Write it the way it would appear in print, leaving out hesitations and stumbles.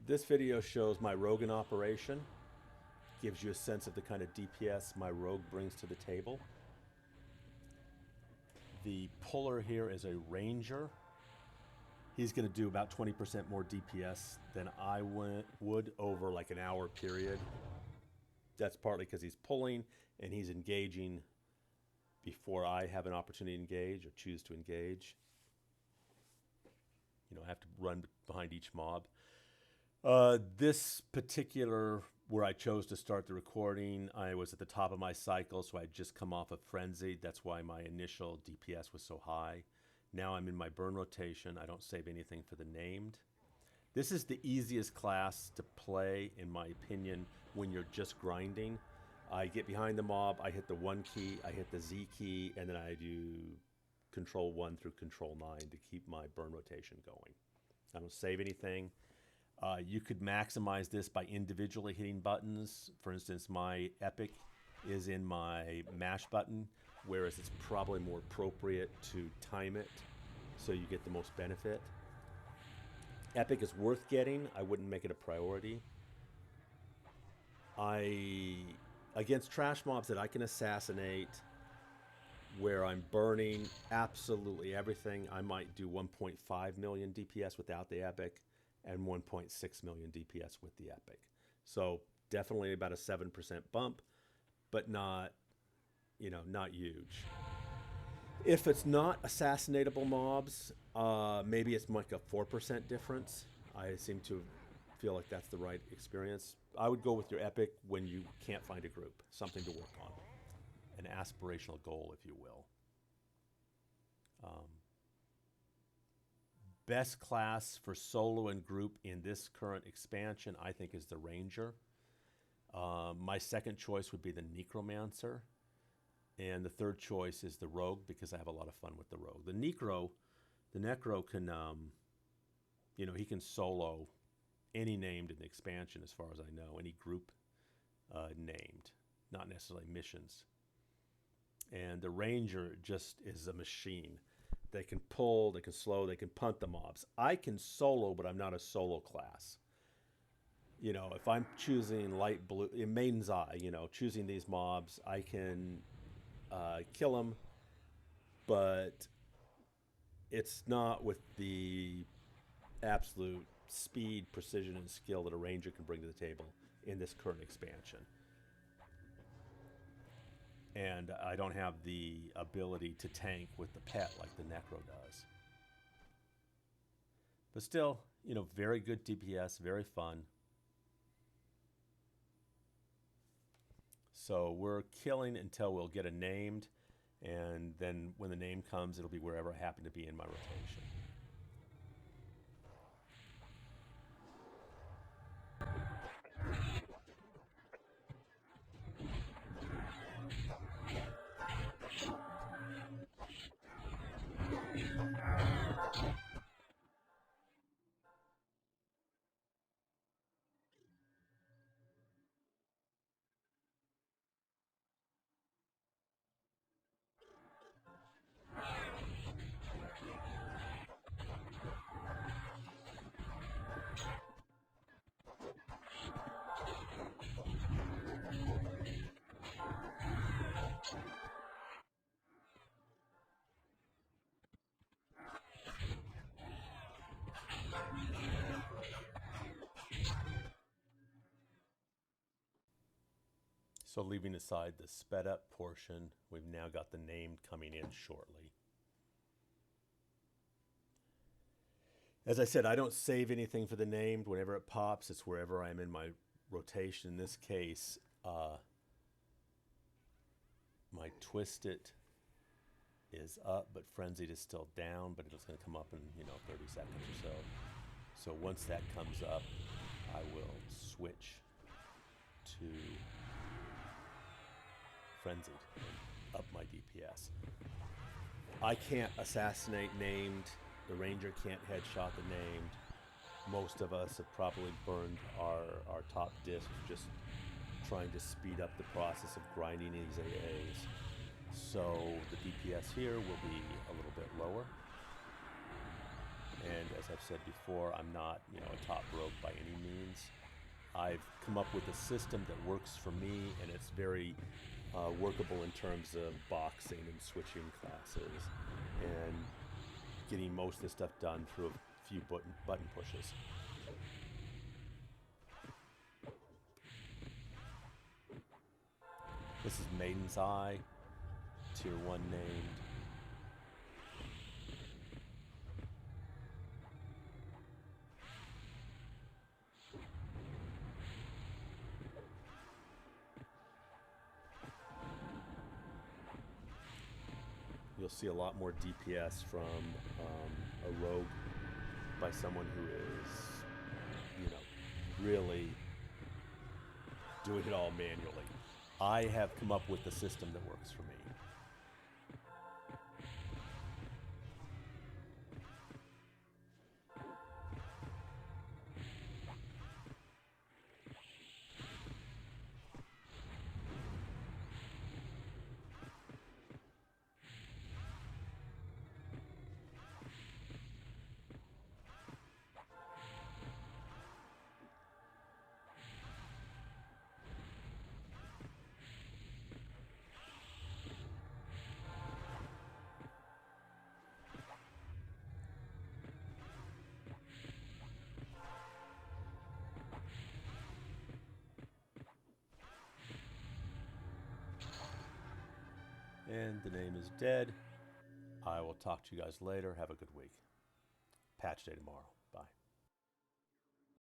This video shows my Rogue in operation. Gives you a sense of the kind of DPS my Rogue brings to the table. The puller here is a Ranger. He's going to do about 20% more DPS than I would over like an hour period. That's partly because he's pulling and he's engaging before I have an opportunity to engage or choose to engage. You know, I have to run behind each mob. This particular, where I chose to start the recording, I was at the top of my cycle, so I'd just come off of Frenzied. That's why my initial DPS was so high. Now I'm in my burn rotation. I don't save anything for the named. This is the easiest class to play, in my opinion, when you're just grinding. I get behind the mob, I hit the 1 key, I hit the Z key, and then I do Control 1 through Control 9 to keep my burn rotation going. I don't save anything. You could maximize this by individually hitting buttons. For instance, my epic is in my mash button, whereas it's probably more appropriate to time it so you get the most benefit. Epic is worth getting. I wouldn't make it a priority. Against trash mobs that I can assassinate, where I'm burning absolutely everything, I might do 1.5 million DPS without the epic and 1.6 million DPS with the epic. So definitely about a 7% bump, but not, not huge. If it's not assassinatable mobs, maybe it's like a 4% difference. I seem to feel like that's the right experience. I would go with your epic when you can't find a group, something to work on, an aspirational goal, if you will. Best class for solo and group in this current expansion, I think, is the Ranger. My second choice would be the Necromancer. And the third choice is the Rogue, because I have a lot of fun with the Rogue. The Necro can, he can solo any named in the expansion, as far as I know, any group named, not necessarily missions. And the Ranger just is a machine. They can pull, they can slow, they can punt the mobs. I can solo, but I'm not a solo class. If I'm choosing light blue, in Maiden's Eye, choosing these mobs, I can kill them, but it's not with the absolute speed, precision, and skill that a Ranger can bring to the table in this current expansion. And I don't have the ability to tank with the pet like the Necro does. But still, very good DPS, very fun. So we're killing until we'll get a named, and then when the name comes, it'll be wherever I happen to be in my rotation. So leaving aside the sped up portion, we've now got the named coming in shortly. As I said, I don't save anything for the named. Whenever it pops, it's wherever I'm in my rotation. In this case, my Twisted is up, but Frenzied is still down, but it's going to come up in 30 seconds or so. So once that comes up, I will switch to Frenzied, up my DPS. I can't assassinate named. The Ranger can't headshot the named. Most of us have probably burned our top disc just trying to speed up the process of grinding these AAs. So the DPS here will be a little bit lower. And as I've said before, I'm not, a top rogue by any means. I've come up with a system that works for me, and it's very workable in terms of boxing and switching classes and getting most of the stuff done through a few button pushes. This is Maiden's Eye, Tier 1 named. You'll see a lot more DPS from a rogue by someone who is, really doing it all manually. I have come up with the system that works for me. And the name is dead. I will talk to you guys later. Have a good week. Patch day tomorrow. Bye.